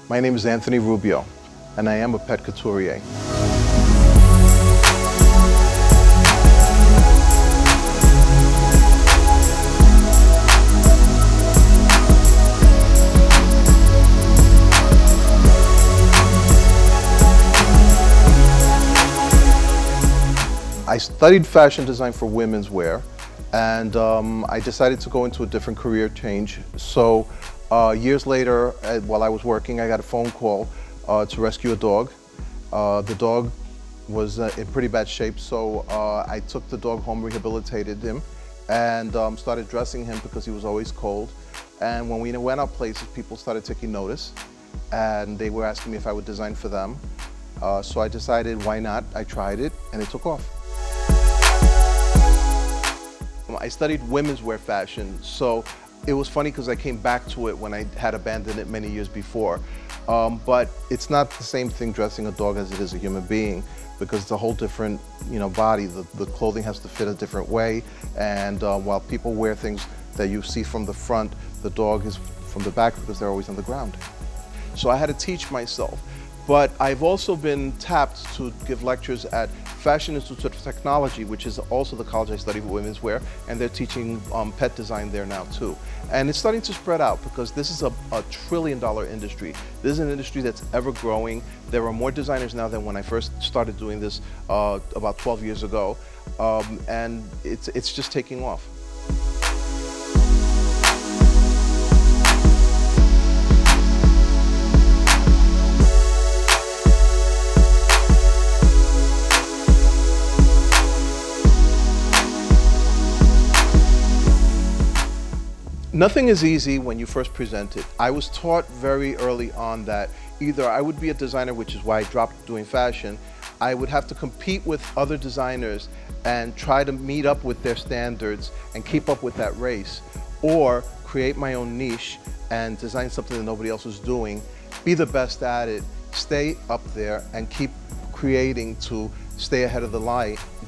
My name is Anthony Rubio, and I am a pet couturier. I studied fashion design for women's wear, and I decided to go into a different career change. So years later, while I was working, I got a phone call to rescue a dog. The dog was in pretty bad shape, so I took the dog home, rehabilitated him, and started dressing him because he was always cold. And when we went out places, people started taking notice, and they were asking me if I would design for them. So I decided, why not? I tried it, and it took off. I studied women's wear fashion, so it was funny because I came back to it when I had abandoned it many years before. But it's not the same thing dressing a dog as it is a human being, because it's a whole different, body. The clothing has to fit a different way, and while people wear things that you see from the front, the dog is from the back because they're always on the ground. So I had to teach myself. But I've also been tapped to give lectures at Fashion Institute of Technology, which is also the college I studied for women's wear, and they're teaching pet design there now too. And it's starting to spread out because this is a $1 trillion industry. This is an industry that's ever growing. There are more designers now than when I first started doing this about 12 years ago, and it's just taking off. Nothing is easy when you first present it. I was taught very early on that either I would be a designer, which is why I dropped doing fashion. I would have to compete with other designers and try to meet up with their standards and keep up with that race, or create my own niche and design something that nobody else was doing, be the best at it, stay up there and keep creating to stay ahead of the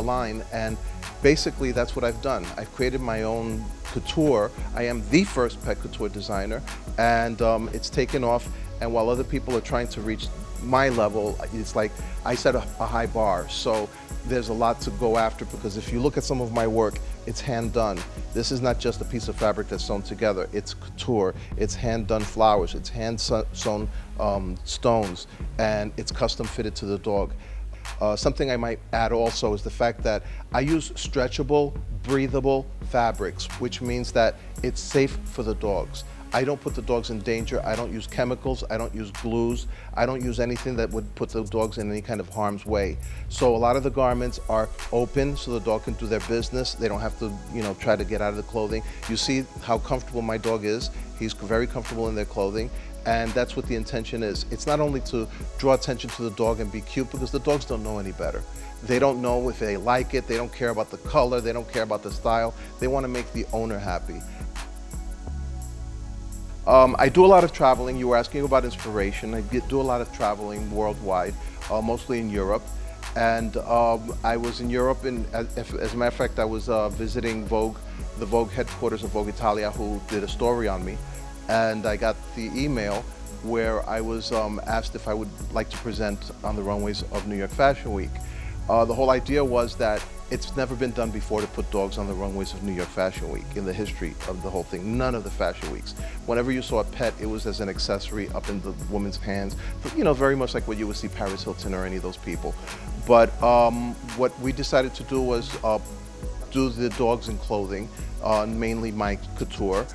line. And basically that's what I've done. I've created my own couture. I am the first pet couture designer, and it's taken off. And while other people are trying to reach my level, it's like I set a high bar. So there's a lot to go after, because if you look at some of my work, it's hand done. This is not just a piece of fabric that's sewn together. It's couture, it's hand done flowers, it's hand sewn stones, and it's custom fitted to the dog. Something I might add also is the fact that I use stretchable, breathable fabrics, which means that it's safe for the dogs. I don't put the dogs in danger. I don't use chemicals. I don't use glues. I don't use anything that would put the dogs in any kind of harm's way. So a lot of the garments are open so the dog can do their business. They don't have to, try to get out of the clothing. You see how comfortable my dog is. He's very comfortable in their clothing. And that's what the intention is. It's not only to draw attention to the dog and be cute, because the dogs don't know any better. They don't know if they like it. They don't care about the color. They don't care about the style. They want to make the owner happy. I do a lot of traveling. You were asking about inspiration. I do a lot of traveling worldwide, mostly in Europe. And I was in Europe, and as a matter of fact, I was visiting Vogue, the Vogue headquarters of Vogue Italia, who did a story on me. And I got the email where I was asked if I would like to present on the runways of New York Fashion Week. The whole idea was that it's never been done before to put dogs on the runways of New York Fashion Week in the history of the whole thing. None of the fashion weeks. Whenever you saw a pet, it was as an accessory up in the woman's hands. Very much like what you would see Paris Hilton or any of those people. But what we decided to do was do the dogs in clothing, mainly my couture.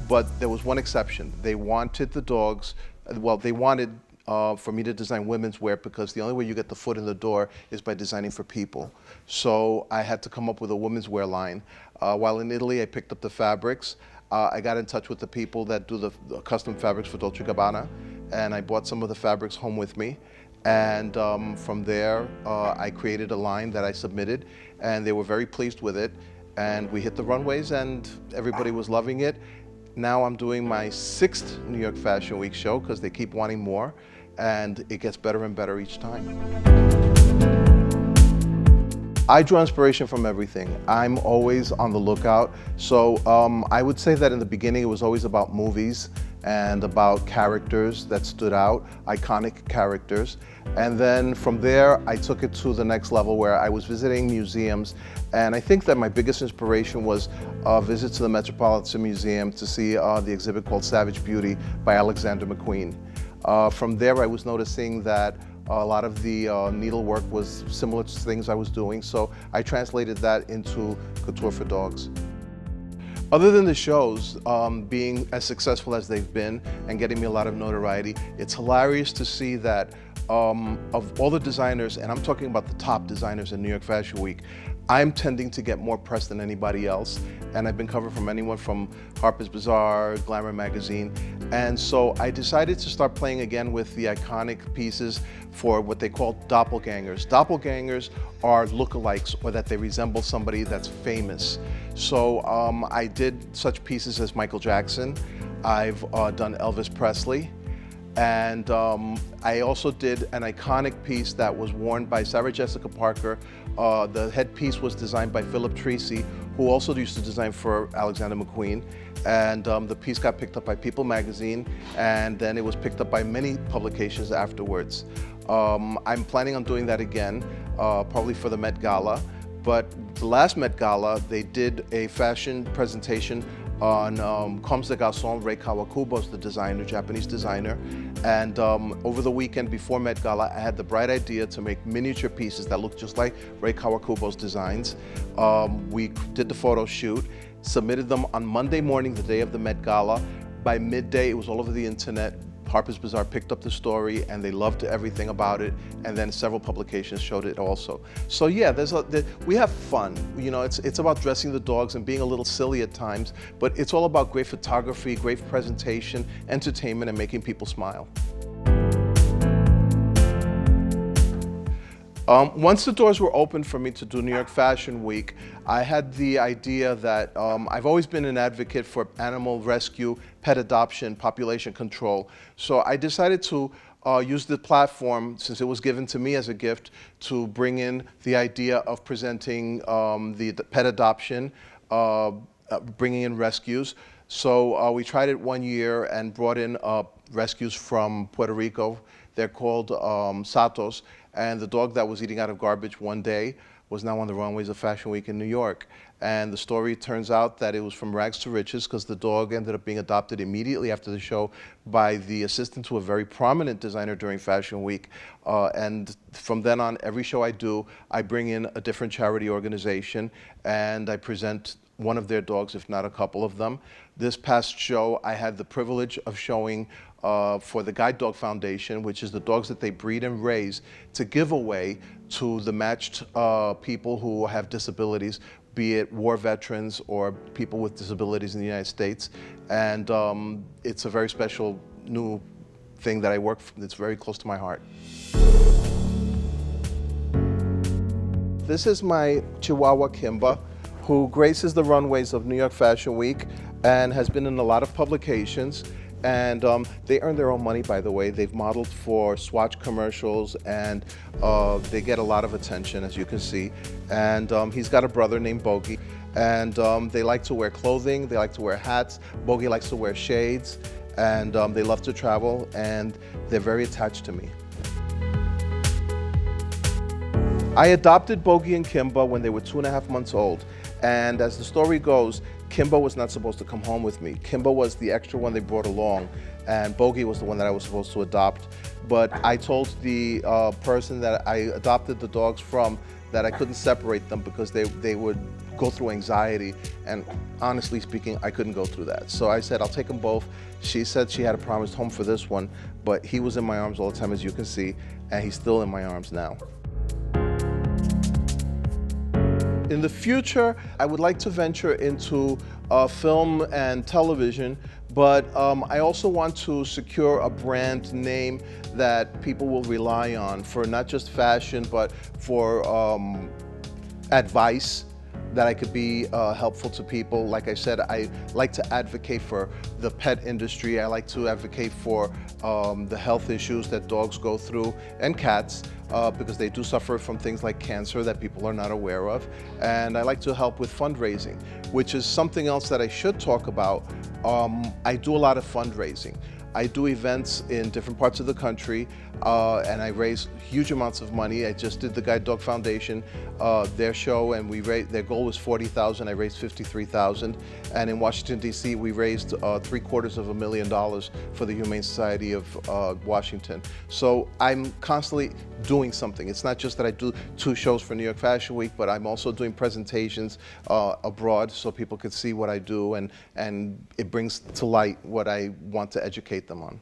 But there was one exception. They wanted the dogs, they wanted for me to design women's wear, because the only way you get the foot in the door is by designing for people. So I had to come up with a women's wear line. While in Italy, I picked up the fabrics. I got in touch with the people that do the custom fabrics for Dolce & Gabbana, and I brought some of the fabrics home with me. And from there, I created a line that I submitted, and they were very pleased with it. And we hit the runways, and everybody was loving it. Now I'm doing my 6th New York Fashion Week show, because they keep wanting more, and it gets better and better each time. I draw inspiration from everything. I'm always on the lookout. So I would say that in the beginning it was always about movies. and about characters that stood out, iconic characters. And then from there, I took it to the next level where I was visiting museums. And I think that my biggest inspiration was a visit to the Metropolitan Museum to see the exhibit called Savage Beauty by Alexander McQueen. From there, I was noticing that a lot of the needlework was similar to things I was doing, so I translated that into couture for dogs. Other than the shows being as successful as they've been and getting me a lot of notoriety, it's hilarious to see that of all the designers, and I'm talking about the top designers in New York Fashion Week, I'm tending to get more press than anybody else, and I've been covered from anyone from Harper's Bazaar, Glamour magazine, and so I decided to start playing again with the iconic pieces for what they call doppelgangers. Doppelgangers are lookalikes, or that they resemble somebody that's famous. So I did such pieces as Michael Jackson, I've done Elvis Presley, and I also did an iconic piece that was worn by Sarah Jessica Parker. The headpiece was designed by Philip Treacy, who also used to design for Alexander McQueen. And the piece got picked up by People magazine, and then it was picked up by many publications afterwards. I'm planning on doing that again, probably for the Met Gala. But the last Met Gala, they did a fashion presentation on Comme des Garçons. Rei Kawakubo's the designer, Japanese designer. And over the weekend before Met Gala, I had the bright idea to make miniature pieces that look just like Rei Kawakubo's designs. We did the photo shoot, submitted them on Monday morning, the day of the Met Gala. By midday, it was all over the internet. Harper's Bazaar picked up the story and they loved everything about it, and then several publications showed it also. So yeah, we have fun. You know, it's about dressing the dogs and being a little silly at times, but it's all about great photography, great presentation, entertainment, and making people smile. Once the doors were open for me to do New York Fashion Week, I had the idea that I've always been an advocate for animal rescue, pet adoption, population control. So I decided to use the platform, since it was given to me as a gift, to bring in the idea of presenting the pet adoption, bringing in rescues. So we tried it one year and brought in rescues from Puerto Rico. They're called Satos. And the dog that was eating out of garbage one day was now on the runways of Fashion Week in New York. And the story turns out that it was from rags to riches, because the dog ended up being adopted immediately after the show by the assistant to a very prominent designer during Fashion Week. And from then on, every show I do, I bring in a different charity organization and I present one of their dogs, if not a couple of them. This past show, I had the privilege of showing for the Guide Dog Foundation, which is the dogs that they breed and raise to give away to the matched people who have disabilities, be it war veterans or people with disabilities in the United States. And it's a very special new thing that I work for, that's very close to my heart. This is my Chihuahua Kimba, who graces the runways of New York Fashion Week and has been in a lot of publications. And they earn their own money, by the way. They've modeled for Swatch commercials, and they get a lot of attention, as you can see. And he's got a brother named Bogey, and they like to wear clothing, they like to wear hats. Bogey likes to wear shades, and they love to travel, and they're very attached to me. I adopted Bogey and Kimba when they were 2.5 months old. And as the story goes, Kimba was not supposed to come home with me. Kimba was the extra one they brought along, and Bogey was the one that I was supposed to adopt. But I told the person that I adopted the dogs from that I couldn't separate them because they would go through anxiety, and honestly speaking, I couldn't go through that. So I said, I'll take them both. She said she had a promised home for this one, but he was in my arms all the time, as you can see, and he's still in my arms now. In the future, I would like to venture into film and television, but I also want to secure a brand name that people will rely on for not just fashion, but for advice, that I could be helpful to people. Like I said, I like to advocate for the pet industry. I like to advocate for the health issues that dogs go through, and cats, because they do suffer from things like cancer that people are not aware of. And I like to help with fundraising, which is something else that I should talk about, I do a lot of fundraising. I do events in different parts of the country, and I raise huge amounts of money. I just did the Guide Dog Foundation, their show, and their goal was 40,000. I raised 53,000. And in Washington, D.C., we raised $750,000 for the Humane Society of Washington. So I'm constantly doing something. It's not just that I do 2 shows for New York Fashion Week, but I'm also doing presentations abroad so people could see what I do, and it brings to light what I want to educate them on.